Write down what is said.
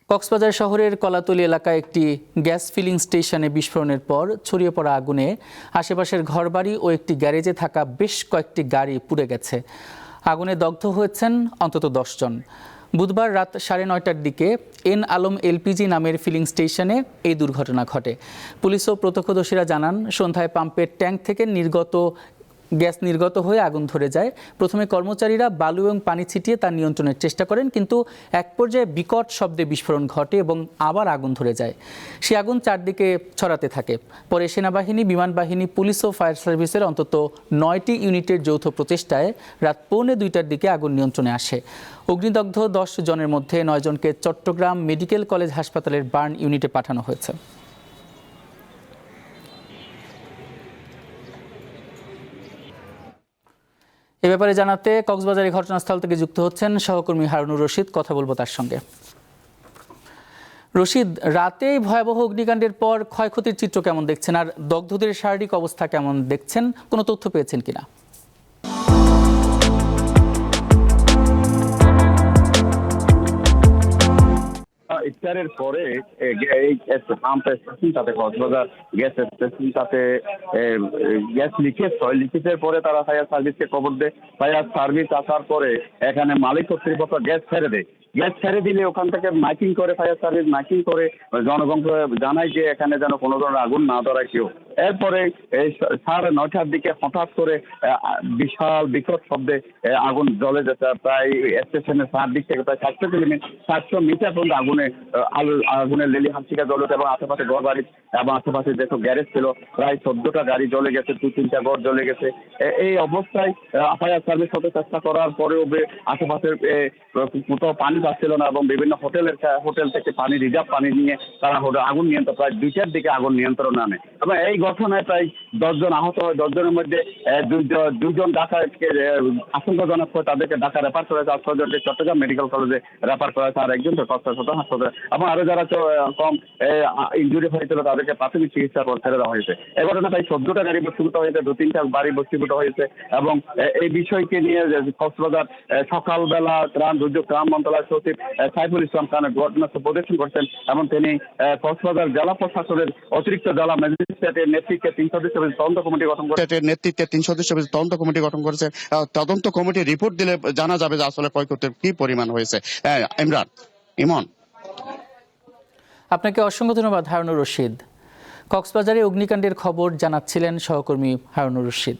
কক্সবাজার শহরের কলাতলী এলাকায় একটি গ্যাস ফিলিং স্টেশনে বিস্ফোরণের পর ছড়িয়ে পড়া আগুনে আশেপাশের ঘরবাড়ি ও একটি গ্যারেজে থাকা বেশ কয়েকটি গাড়ি পুড়ে গেছে। আগুনে দগ্ধ হয়েছেন অন্তত 10 জন। বুধবার রাত 9:30টার দিকে এন আলম এলপিজি নামের ফিলিং স্টেশনে এই দুর্ঘটনা ঘটে। পুলিশ ও প্রত্যক্ষদর্শীরা জানান, সন্ধ্যায় পাম্পের ট্যাঙ্ক থেকে গ্যাস নির্গত হয়ে আগুন ধরে যায়। প্রথমে কর্মচারীরা বালু এবং পানি ছিটিয়ে তা নিয়ন্ত্রণের চেষ্টা করেন, কিন্তু এক পর্যায়ে বিকট শব্দে বিস্ফোরণ ঘটে এবং আবার আগুন ধরে যায়। সে আগুন চারদিকে ছড়াতে থাকে। পরে সেনাবাহিনী, বিমান বাহিনী, পুলিশ ও ফায়ার সার্ভিসের অন্তত 9টি ইউনিটের যৌথ প্রচেষ্টায় রাত 1:45টার দিকে আগুন নিয়ন্ত্রণে আসে। অগ্নিদগ্ধ 10 জনের মধ্যে 9 জনকে চট্টগ্রাম মেডিকেল কলেজ হাসপাতালের বার্ন ইউনিটে পাঠানো হয়েছে। এ ব্যাপারে জানাতে কক্সবাজারের ঘটনাস্থল থেকে যুক্ত হচ্ছেন সহকর্মী হারুনুর রশিদ। কথা বলবো তার সঙ্গে। রশিদ, রাতে ভয়াবহ অগ্নিকাণ্ডের পর ক্ষয়ক্ষতির চিত্র কেমন দেখছেন, আর দগ্ধদের শারীরিক অবস্থা কেমন দেখছেন? কোনো তথ্য পেয়েছেন কিনা? ইফতারের পরে এই পাম্প স্টেশন তাতে কক্সবাজার গ্যাস স্টেশন তাতে গ্যাস লিকেজের পরে তারা ফায়ার সার্ভিসকে খবর দেয়। ফায়ার সার্ভিস আসার পরে এখানে মালিক কর্তৃপক্ষ গ্যাস ছেড়ে দেয়। গ্যাস ছেড়ে দিলে ওখান থেকে মাইকিং করে, ফায়ার সার্ভিস মাইকিং করে জনগণকে জানায় যে এখানে যেন কোনো ধরনের আগুন না ধরায় কেউ। এরপরে এই 9:30টার দিকে হঠাৎ করে বিশাল বিকট শব্দে আগুন জ্বলে যেতে, প্রায় স্টেশনের চারদিক থেকে প্রায় 700 মিটার পর্যন্ত আগুনের লেলি হাসিকা জ্বলে, এবং আশেপাশে ঘর বাড়ি এবং আশেপাশে যেসব গ্যারেজ ছিল প্রায় 14টা গাড়ি জ্বলে গেছে, 2-3টা ঘর জ্বলে গেছে। এই অবস্থায় ফায়ার সার্ভিস হতে চেষ্টা করার পরেও আশেপাশের কোথাও পানি পাচ্ছিল না, এবং বিভিন্ন হোটেল থেকে রিজার্ভ পানি নিয়ে তারা আগুন নিয়ন্ত্রণ, প্রায় 2টার দিকে আগুন নিয়ন্ত্রণ আনে। এবং এই ঘটনায় প্রায় 10 জন আহত হয়। 10 জনের মধ্যে দুজন ঢাকাকে আশঙ্কাজনক হয়, তাদেরকে ঢাকা রেফার করেছে, আর 6 জনকে চট্টগ্রাম মেডিকেল কলেজে রেফার করেছে, আর একজনকে কক্সবাজার হাসপাতালে, এবং আরো যারা কম ইনজুরি হয়েছিল তাদেরকে প্রাথমিক চিকিৎসার পর ছেড়ে দেওয়া হয়েছে। এ ঘটনা প্রায় 14টা গাড়ি ভস্মীভূত হয়েছে, 2-3টা বাড়ি ভস্মীভূত হয়েছে। এবং এই বিষয়কে নিয়ে কক্সবাজার সকালবেলা দুর্যোগ ত্রাণ মন্ত্রণালয়ের সচিব সাইফুল ইসলাম খান ঘটনাস্থল পরিদর্শন করছেন, এবং তিনি কক্সবাজার জেলা প্রশাসনের অতিরিক্ত জেলা ম্যাজিস্ট্রেটের নেতৃত্বে 3 সদস্য তদন্ত কমিটি গঠন করেছে। তদন্ত কমিটির রিপোর্ট দিলে জানা যাবে যে আসলে ক্ষয়ক্ষতির কি পরিমাণ হয়েছে। ইমন, আপনাকে অসংখ্য ধন্যবাদ হারুনুর রশিদ। কক্সবাজারে অগ্নিকাণ্ডের খবর জানাচ্ছিলেন সহকর্মী হারুনুর রশিদ।